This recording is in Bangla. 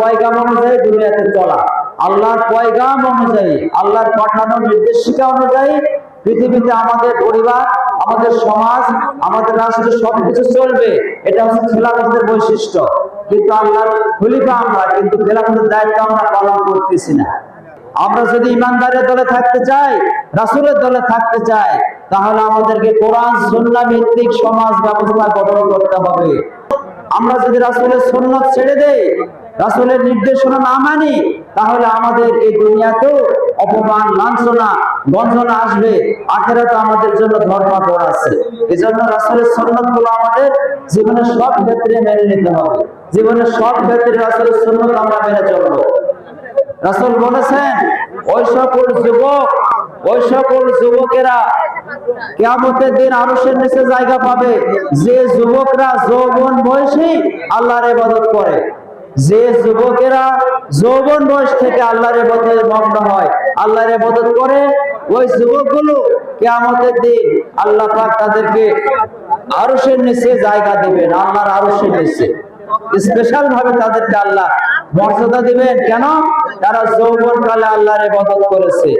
পয়গাম অনুযায়ী দুনিয়াতে চলা, আল্লাহর পয়গাম অনুযায়ী, আল্লাহর পাঠানো নির্দেশিকা অনুযায়ী পৃথিবীতে আমাদের পরিবার, আমাদের সমাজ, আমাদের রাষ্ট্র সবকিছু চলবে। এটা হচ্ছে খেলাফতের বৈশিষ্ট্য। কিন্তু আল্লাহর খলিফা আমরা, কিন্তু খেলাফতের দায়িত্ব আমরা পালন করতেছি না। আমরা যদি ইমানদারের দলে থাকতে চাই, রাসূলের দলে থাকতে চাই, তাহলে আমাদেরকে কোরআন সুন্নাহ ভিত্তিক সমাজ ব্যবস্থা গঠন করতে হবে। আমরা যদি রাসূলের সুন্নাত ছেড়ে দেই, রাসূলের নির্দেশনা না মানি, তাহলে আমাদের এই দুনিয়াতেও অপমান, লাঞ্ছনা, গঞ্জনা আসবে, আখিরাতে আমাদের জন্য ধর্মঘট আছে। এজন্য রাসূলের সুন্নাতগুলো আমাদের জীবনের সব ক্ষেত্রে মেনে নিতে হবে। জীবনের সব ক্ষেত্রে রাসূলের সুন্নাত আমরা মেনে চলবো। রাসূল বলেছেন, ওই সকল যুবকেরা কিয়ামতের দিন আরশের নিচে জায়গা পাবে যে যুবকরা যৌবন বয়সে আল্লাহর ইবাদত করে। যে যুবকেরা যৌবন বয়স থেকে আল্লাহর ইবাদতে মগ্ন হয়, আল্লাহর ইবাদত করে, ওই যুবকগুলো কিয়ামতের দিন আল্লাহ পাক তাদেরকে আরশের নিচে জায়গা দিবেন। আল্লাহর আরশের নিচে স্পেশাল ভাবে তাদেরকে আল্লাহ মর্যাদা দিবেন। কেন? তারা যৌবন কালে আল্লাহর ইবাদত করেছে।